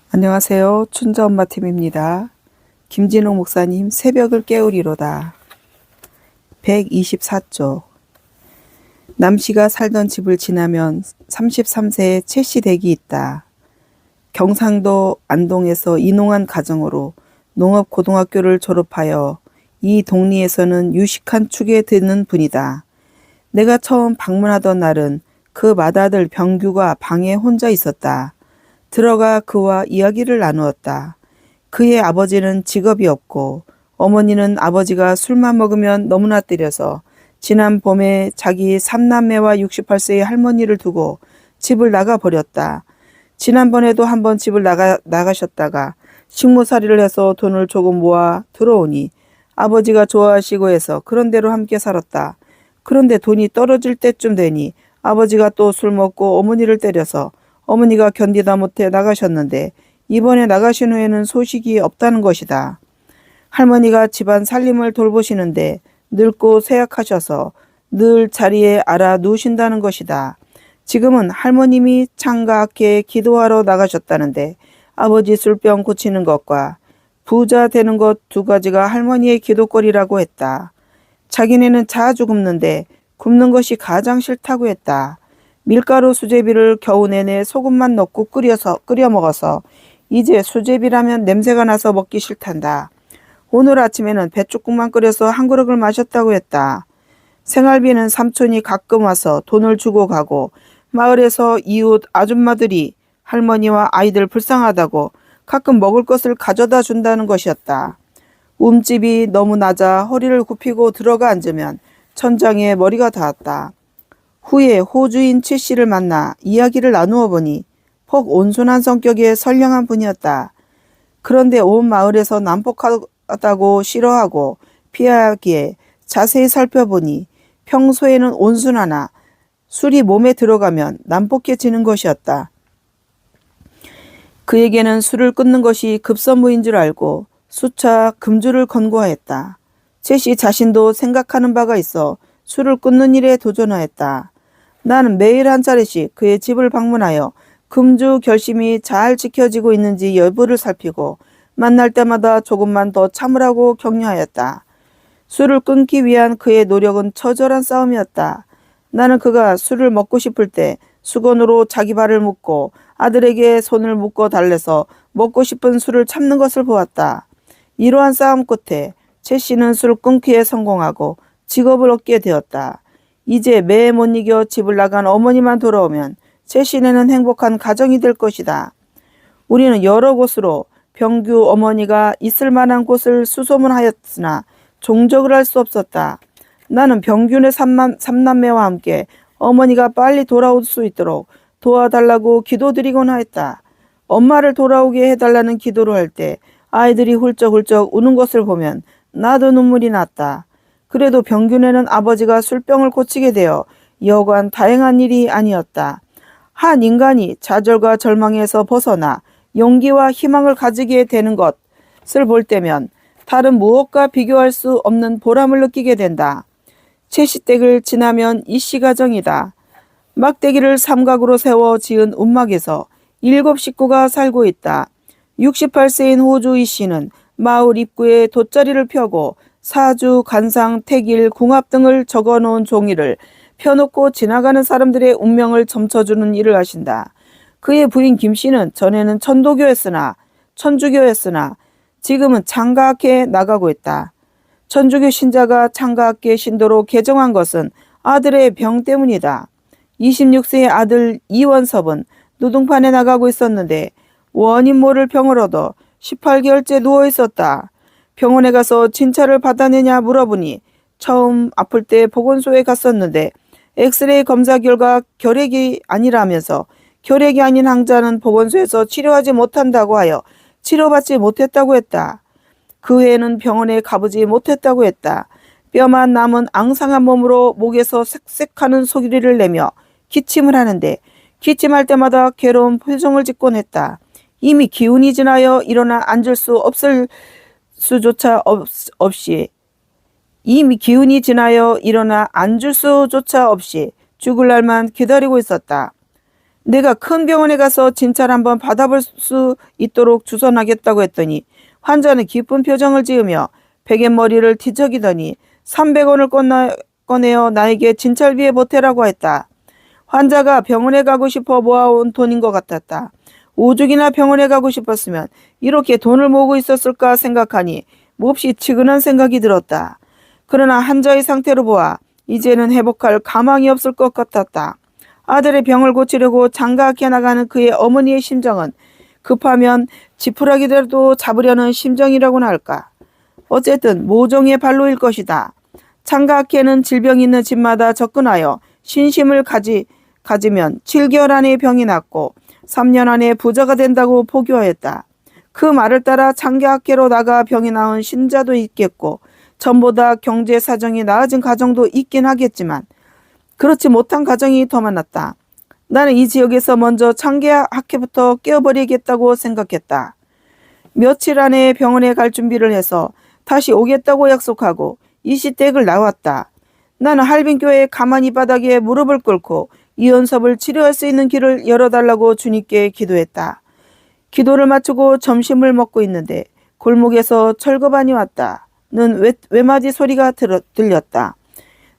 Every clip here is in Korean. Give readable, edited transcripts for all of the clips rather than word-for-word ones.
안녕하세요. 춘자엄마팀입니다. 김진호 목사님 새벽을 깨우리로다. 124쪽. 남씨가 살던 집을 지나면 33세의 최씨 댁이 있다. 경상도 안동에서 이농한 가정으로 농업고등학교를 졸업하여 이 동리에서는 유식한 축에 드는 분이다. 내가 처음 방문하던 날은 그 맏아들 병규가 방에 혼자 있었다. 들어가 그와 이야기를 나누었다. 그의 아버지는 직업이 없고 어머니는 아버지가 술만 먹으면 너무나 때려서 지난 봄에 자기 3남매와 68세의 할머니를 두고 집을 나가버렸다. 지난번에도 한번 집을 나가셨다가 식모살이를 해서 돈을 조금 모아 들어오니 아버지가 좋아하시고 해서 그런 대로 함께 살았다. 그런데 돈이 떨어질 때쯤 되니 아버지가 또 술 먹고 어머니를 때려서 어머니가 견디다 못해 나가셨는데 이번에 나가신 후에는 소식이 없다는 것이다. 할머니가 집안 살림을 돌보시는데 늙고 쇠약하셔서 늘 자리에 알아 누우신다는 것이다. 지금은 할머님이 창가학교에 기도하러 나가셨다는데 아버지 술병 고치는 것과 부자 되는 것 두 가지가 할머니의 기도거리라고 했다. 자기네는 자주 굶는데 굶는 것이 가장 싫다고 했다. 밀가루 수제비를 겨우 내내 소금만 넣고 끓여 먹어서 이제 수제비라면 냄새가 나서 먹기 싫단다. 오늘 아침에는 배추국만 끓여서 한 그릇을 마셨다고 했다. 생활비는 삼촌이 가끔 와서 돈을 주고 가고 마을에서 이웃 아줌마들이 할머니와 아이들 불쌍하다고 가끔 먹을 것을 가져다 준다는 것이었다. 움집이 너무 낮아 허리를 굽히고 들어가 앉으면 천장에 머리가 닿았다. 후에 호주인 최씨를 만나 이야기를 나누어 보니 폭 온순한 성격의 선량한 분이었다. 그런데 온 마을에서 난폭하다고 싫어하고 피하기에 자세히 살펴보니 평소에는 온순하나 술이 몸에 들어가면 난폭해지는 것이었다. 그에게는 술을 끊는 것이 급선무인 줄 알고 수차 금주를 권고하였다. 최씨 자신도 생각하는 바가 있어 술을 끊는 일에 도전하였다. 나는 매일 한 차례씩 그의 집을 방문하여 금주 결심이 잘 지켜지고 있는지 여부를 살피고 만날 때마다 조금만 더 참으라고 격려하였다. 술을 끊기 위한 그의 노력은 처절한 싸움이었다. 나는 그가 술을 먹고 싶을 때 수건으로 자기 발을 묶고 아들에게 손을 묶어 달래서 먹고 싶은 술을 참는 것을 보았다. 이러한 싸움 끝에 최 씨는 술 끊기에 성공하고 직업을 얻게 되었다. 이제 매에 못 이겨 집을 나간 어머니만 돌아오면 최 씨네는 행복한 가정이 될 것이다. 우리는 여러 곳으로 병규 어머니가 있을 만한 곳을 수소문하였으나 종적을 할 수 없었다. 나는 병규네 삼남매와 함께 어머니가 빨리 돌아올 수 있도록 도와달라고 기도드리곤 하였다. 엄마를 돌아오게 해달라는 기도를 할 때 아이들이 훌쩍훌쩍 우는 것을 보면 나도 눈물이 났다. 그래도 병규네는 아버지가 술병을 고치게 되어 여간 다행한 일이 아니었다. 한 인간이 좌절과 절망에서 벗어나 용기와 희망을 가지게 되는 것을 볼 때면 다른 무엇과 비교할 수 없는 보람을 느끼게 된다. 최씨댁을 지나면 이씨 가정이다. 막대기를 삼각으로 세워 지은 움막에서 7 식구가 살고 있다. 68세인 호주 이씨는 마을 입구에 돗자리를 펴고 사주, 간상, 태길, 궁합 등을 적어놓은 종이를 펴놓고 지나가는 사람들의 운명을 점쳐주는 일을 하신다. 그의 부인 김씨는 전에는 천주교였으나 지금은 창가학회에 나가고 있다. 천주교 신자가 창가학회 신도로 개정한 것은 아들의 병 때문이다. 26세의 아들 이원섭은 노동판에 나가고 있었는데 원인 모를 병을 얻어 18개월째 누워 있었다. 병원에 가서 진찰을 받아내냐 물어보니 처음 아플 때 보건소에 갔었는데 엑스레이 검사 결과 결핵이 아니라면서 결핵이 아닌 환자는 보건소에서 치료하지 못한다고 하여 치료받지 못했다고 했다. 그 후에는 병원에 가보지 못했다고 했다. 뼈만 남은 앙상한 몸으로 목에서 쌕쌕하는 소리를 내며 기침을 하는데 기침할 때마다 괴로운 표정을 짓곤 했다. 이미 기운이 지나여 일어나 앉을 수 없을 수조차 없이 죽을 날만 기다리고 있었다. 내가 큰 병원에 가서 진찰 한번 받아볼 수 있도록 주선하겠다고 했더니 환자는 기쁜 표정을 지으며 베갯머리를 뒤척이더니 300원을 꺼내어 나에게 진찰비에 보태라고 했다. 환자가 병원에 가고 싶어 모아온 돈인 것 같았다. 오죽이나 병원에 가고 싶었으면 이렇게 돈을 모으고 있었을까 생각하니 몹시 측은한 생각이 들었다. 그러나 환자의 상태로 보아 이제는 회복할 가망이 없을 것 같았다. 아들의 병을 고치려고 장가학해 나가는 그의 어머니의 심정은 급하면 지푸라기라도 잡으려는 심정이라고나 할까. 어쨌든 모종의 발로일 것이다. 장가학해는 질병이 있는 집마다 접근하여 신심을 가지면 7개월 안에 병이 낫고 3년 안에 부자가 된다고 포교하였다. 그 말을 따라 장가학회로 나가 병이 나은 신자도 있겠고 전보다 경제 사정이 나아진 가정도 있긴 하겠지만 그렇지 못한 가정이 더 많았다. 나는 이 지역에서 먼저 장가학회부터 깨어버리겠다고 생각했다. 며칠 안에 병원에 갈 준비를 해서 다시 오겠다고 약속하고 이시댁을 나왔다. 나는 할빈교회 가만히 바닥에 무릎을 꿇고 이연섭을 치료할 수 있는 길을 열어달라고 주님께 기도했다. 기도를 마치고 점심을 먹고 있는데 골목에서 철거반이 왔다. 는 외마디 소리가 들렸다.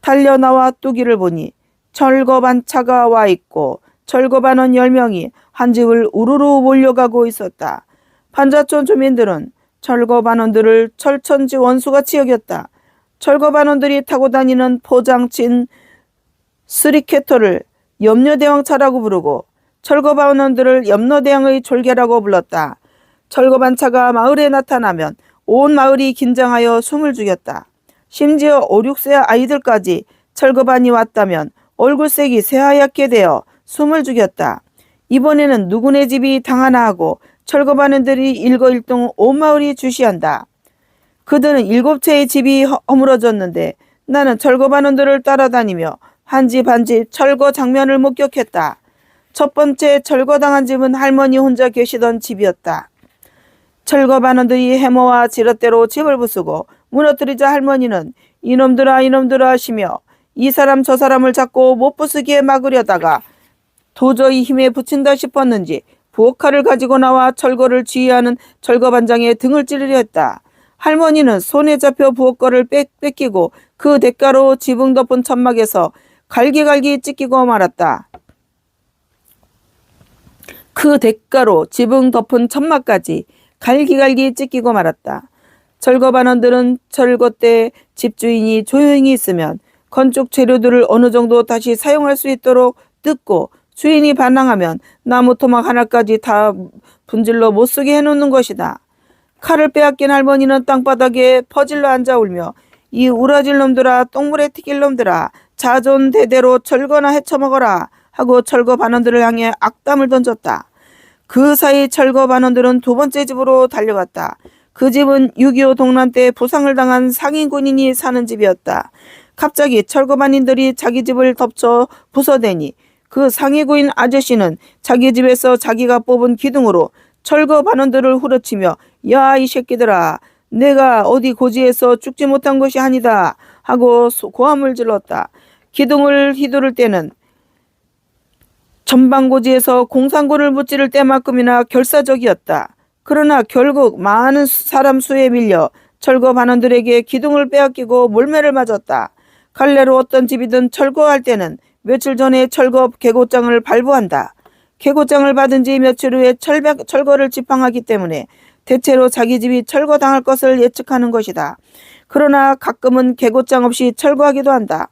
달려나와 뚜기를 보니 철거반 차가 와 있고 철거반원 10명이 한 집을 우르르 몰려가고 있었다. 판자촌 주민들은 철거반원들을 철천지 원수같이 여겼다. 철거반원들이 타고 다니는 포장친 스리케터를 염려대왕차라고 부르고 철거반원들을 염려대왕의 졸개라고 불렀다. 철거반차가 마을에 나타나면 온 마을이 긴장하여 숨을 죽였다. 심지어 5, 6세 아이들까지 철거반이 왔다면 얼굴색이 새하얗게 되어 숨을 죽였다. 이번에는 누구네 집이 당하나 하고 철거반원들이 일거일동 온 마을이 주시한다. 그들은 7채의 집이 허물어졌는데 나는 철거반원들을 따라다니며 한 집 한 집 철거 장면을 목격했다. 첫 번째 철거당한 집은 할머니 혼자 계시던 집이었다. 철거반원들이 해머와 지렛대로 집을 부수고 무너뜨리자 할머니는 이놈들아 이놈들아 하시며 이 사람 저 사람을 잡고 못 부수기에 막으려다가 도저히 힘에 붙인다 싶었는지 부엌칼을 가지고 나와 철거를 지휘하는 철거반장의 등을 찌르려 했다. 할머니는 손에 잡혀 부엌거를 뺏기고 그 대가로 지붕 덮은 천막에서 갈기갈기 찢기고 말았다. 그 대가로 지붕 덮은 천막까지 갈기갈기 찢기고 말았다. 철거반원들은 철거 때 집주인이 조용히 있으면 건축 재료들을 어느 정도 다시 사용할 수 있도록 뜯고 주인이 반항하면 나무 토막 하나까지 다 분질러 못쓰게 해놓는 것이다. 칼을 빼앗긴 할머니는 땅바닥에 퍼질러 앉아 울며 이 우라질 놈들아 똥물에 튀길 놈들아 자존 대대로 철거나 헤쳐먹어라 하고 철거반원들을 향해 악담을 던졌다. 그 사이 철거반원들은 두 번째 집으로 달려갔다. 그 집은 6.25 동란 때 부상을 당한 상인 군인이 사는 집이었다. 갑자기 철거반인들이 자기 집을 덮쳐 부숴대니 그 상위구인 아저씨는 자기 집에서 자기가 뽑은 기둥으로 철거반원들을 후려치며 야 이 새끼들아 내가 어디 고지에서 죽지 못한 것이 아니다 하고 고함을 질렀다. 기둥을 휘두를 때는 전방고지에서 공산군을 무찌를 때만큼이나 결사적이었다. 그러나 결국 많은 사람 수에 밀려 철거반원들에게 기둥을 빼앗기고 몰매를 맞았다. 갈래로 어떤 집이든 철거할 때는 며칠 전에 철거 계고장을 발부한다. 계고장을 받은 지 며칠 후에 철거를 지팡하기 때문에 대체로 자기 집이 철거당할 것을 예측하는 것이다. 그러나 가끔은 계고장 없이 철거하기도 한다.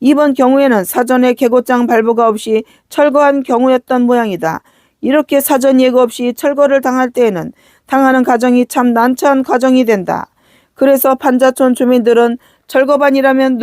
이번 경우에는 사전에 계고장 발부가 없이 철거한 경우였던 모양이다. 이렇게 사전 예고 없이 철거를 당할 때에는 당하는 가정이 참 난처한 가정이 된다. 그래서 판자촌 주민들은 철거반이라면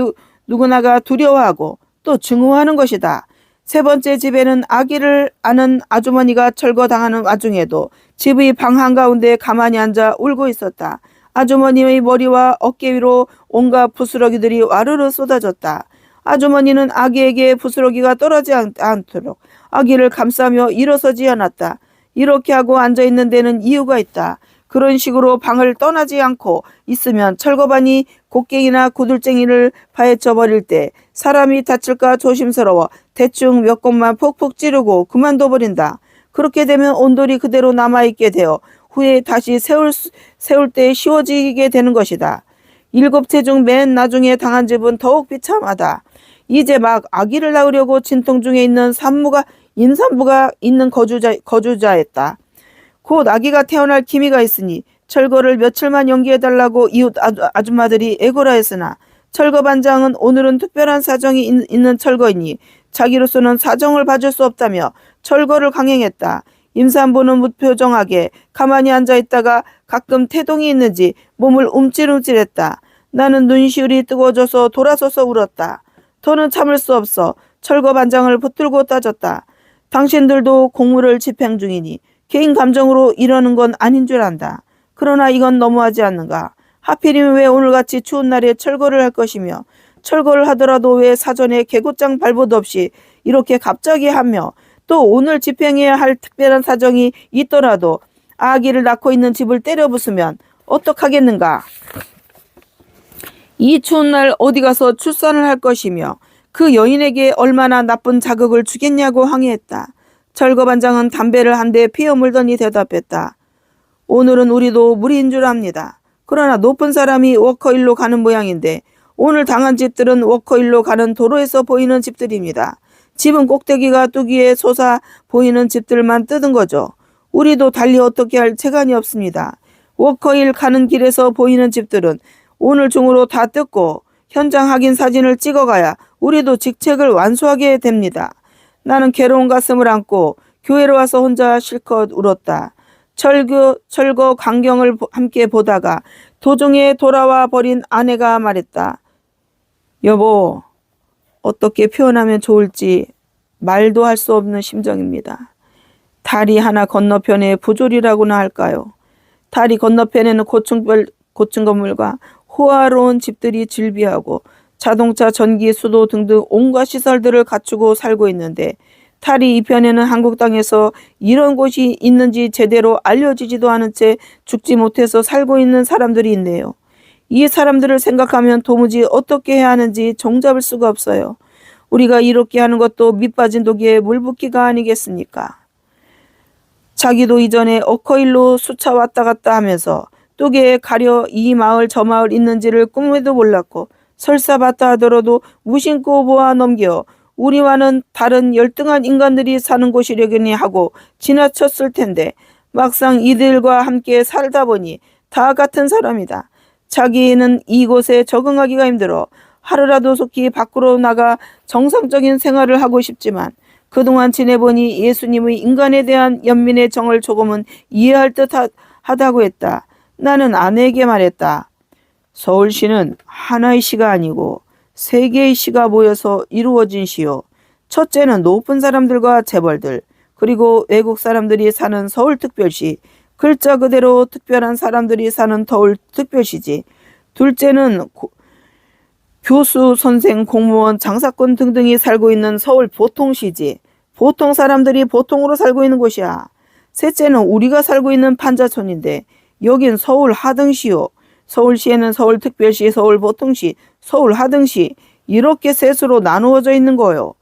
누구나가 두려워하고 또 증오하는 것이다. 세 번째 집에는 아기를 아는 아주머니가 철거당하는 와중에도 집의 방 한가운데 가만히 앉아 울고 있었다. 아주머니의 머리와 어깨 위로 온갖 부스러기들이 와르르 쏟아졌다. 아주머니는 아기에게 부스러기가 떨어지지 않도록 아기를 감싸며 일어서지 않았다. 이렇게 하고 앉아있는 데는 이유가 있다. 그런 식으로 방을 떠나지 않고 있으면 철거반이 곡괭이나 구들쟁이를 파헤쳐 버릴 때 사람이 다칠까 조심스러워 대충 몇 곳만 푹푹 찌르고 그만둬 버린다. 그렇게 되면 온돌이 그대로 남아있게 되어 후에 다시 세울 때 쉬워지게 되는 것이다. 7채 중 맨 나중에 당한 집은 더욱 비참하다. 이제 막 아기를 낳으려고 진통 중에 있는 임산부가 있는 거주자였다. 곧 아기가 태어날 기미가 있으니 철거를 며칠만 연기해달라고 이웃 아줌마들이 애고라 했으나 철거반장은 오늘은 특별한 사정이 있는 철거이니 자기로서는 사정을 봐줄 수 없다며 철거를 강행했다. 임산부는 무표정하게 가만히 앉아있다가 가끔 태동이 있는지 몸을 움찔움찔했다. 나는 눈시울이 뜨거워져서 돌아서서 울었다. 더는 참을 수 없어 철거반장을 붙들고 따졌다. 당신들도 공무를 집행 중이니 개인 감정으로 이러는 건 아닌 줄 안다. 그러나 이건 너무하지 않는가? 하필이면 왜 오늘같이 추운 날에 철거를 할 것이며 철거를 하더라도 왜 사전에 개고장 발부도 없이 이렇게 갑자기 하며 또 오늘 집행해야 할 특별한 사정이 있더라도 아기를 낳고 있는 집을 때려 부수면 어떡하겠는가? 이 추운 날 어디 가서 출산을 할 것이며 그 여인에게 얼마나 나쁜 자극을 주겠냐고 항의했다. 철거반장은 담배를 한 대 피워 물더니 대답했다. 오늘은 우리도 무리인 줄 압니다. 그러나 높은 사람이 워커힐로 가는 모양인데 오늘 당한 집들은 워커힐로 가는 도로에서 보이는 집들입니다. 집은 꼭대기가 뚜기에 솟아 보이는 집들만 뜯은 거죠. 우리도 달리 어떻게 할 재간이 없습니다. 워커힐 가는 길에서 보이는 집들은 오늘 중으로 다 뜯고 현장 확인 사진을 찍어가야 우리도 직책을 완수하게 됩니다. 나는 괴로운 가슴을 안고 교회로 와서 혼자 실컷 울었다. 철거 광경을 함께 보다가 도중에 돌아와 버린 아내가 말했다. 여보, 어떻게 표현하면 좋을지 말도 할 수 없는 심정입니다. 다리 하나 건너편에 부조리라고나 할까요? 다리 건너편에는 고층 건물과 호화로운 집들이 즐비하고 자동차, 전기, 수도 등등 온갖 시설들을 갖추고 살고 있는데 다리 이편에는 한국 땅에서 이런 곳이 있는지 제대로 알려지지도 않은 채 죽지 못해서 살고 있는 사람들이 있네요. 이 사람들을 생각하면 도무지 어떻게 해야 하는지 종잡을 수가 없어요. 우리가 이렇게 하는 것도 밑빠진 독에 물 붓기가 아니겠습니까? 자기도 이전에 어커일로 수차 왔다 갔다 하면서 뚝에 가려 이 마을 저 마을 있는지를 꿈에도 몰랐고 설사봤다 하더라도 무심코 보아 넘겨 우리와는 다른 열등한 인간들이 사는 곳이려니 하고 지나쳤을 텐데 막상 이들과 함께 살다 보니 다 같은 사람이다. 자기는 이곳에 적응하기가 힘들어 하루라도 속히 밖으로 나가 정상적인 생활을 하고 싶지만 그동안 지내보니 예수님의 인간에 대한 연민의 정을 조금은 이해할 듯 하다고 했다. 나는 아내에게 말했다. 서울시는 하나의 시가 아니고 세 개의 시가 모여서 이루어진 시요. 첫째는 높은 사람들과 재벌들, 그리고 외국 사람들이 사는 서울특별시, 글자 그대로 특별한 사람들이 사는 서울특별시지. 둘째는 교수, 선생, 공무원, 장사꾼 등등이 살고 있는 서울 보통시지. 보통 사람들이 보통으로 살고 있는 곳이야. 셋째는 우리가 살고 있는 판자촌인데 여긴 서울 하등시요. 서울시에는 서울특별시, 서울보통시, 서울하등시 이렇게 셋으로 나누어져 있는 거요.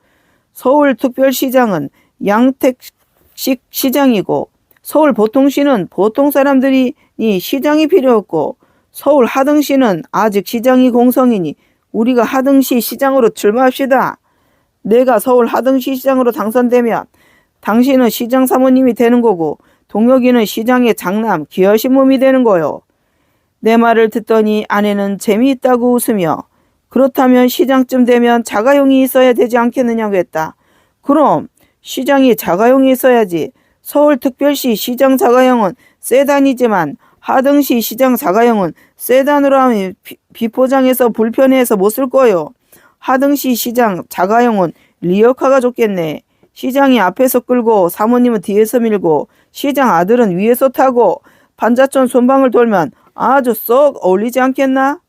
서울특별시장은 양택식 시장이고 서울보통시는 보통 사람들이 시장이 필요 없고 서울하등시는 아직 시장이 공성이니 우리가 하등시 시장으로 출마합시다. 내가 서울하등시 시장으로 당선되면 당신은 시장 사모님이 되는 거고 동혁이는 시장의 장남 귀하신 몸이 되는 거요. 내 말을 듣더니 아내는 재미있다고 웃으며 그렇다면 시장쯤 되면 자가용이 있어야 되지 않겠느냐고 했다. 그럼 시장이 자가용이 있어야지. 서울특별시 시장 자가용은 세단이지만 하등시 시장 자가용은 세단으로 하면 비포장해서 불편해서 못 쓸 거요. 하등시 시장 자가용은 리어카가 좋겠네. 시장이 앞에서 끌고 사모님은 뒤에서 밀고 시장 아들은 위에서 타고 판자촌 손방을 돌면 아주 썩 어울리지 않겠나?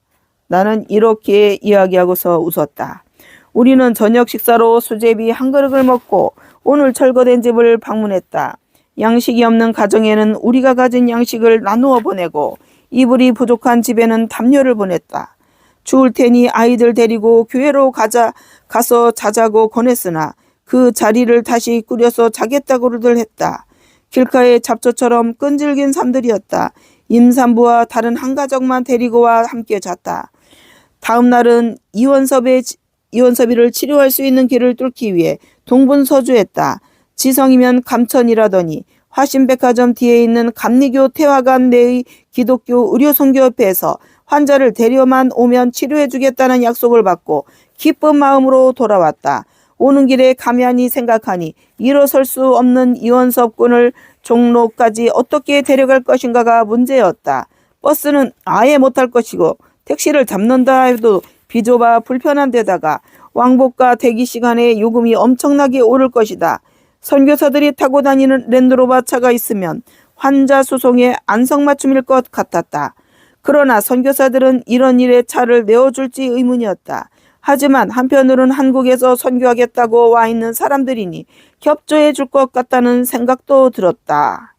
나는 이렇게 이야기하고서 웃었다. 우리는 저녁 식사로 수제비 한 그릇을 먹고 오늘 철거된 집을 방문했다. 양식이 없는 가정에는 우리가 가진 양식을 나누어 보내고 이불이 부족한 집에는 담요를 보냈다. 추울 테니 아이들 데리고 교회로 가서 자자고 권했으나 그 자리를 다시 꾸려서 자겠다고들 했다. 길가의 잡초처럼 끈질긴 삶들이었다. 임산부와 다른 한 가족만 데리고 와 함께 잤다. 다음 날은 이원섭이를 치료할 수 있는 길을 뚫기 위해 동분서주했다. 지성이면 감천이라더니 화신백화점 뒤에 있는 감리교 태화관 내의 기독교 의료선교협회에서 환자를 데려만 오면 치료해주겠다는 약속을 받고 기쁜 마음으로 돌아왔다. 오는 길에 가만히 생각하니 일어설 수 없는 이원섭 군을 종로까지 어떻게 데려갈 것인가가 문제였다. 버스는 아예 못할 것이고 택시를 잡는다 해도 비좁아 불편한 데다가 왕복과 대기 시간에 요금이 엄청나게 오를 것이다. 선교사들이 타고 다니는 랜드로버 차가 있으면 환자 수송에 안성맞춤일 것 같았다. 그러나 선교사들은 이런 일에 차를 내어줄지 의문이었다. 하지만 한편으로는 한국에서 선교하겠다고 와 있는 사람들이니 협조해 줄 것 같다는 생각도 들었다.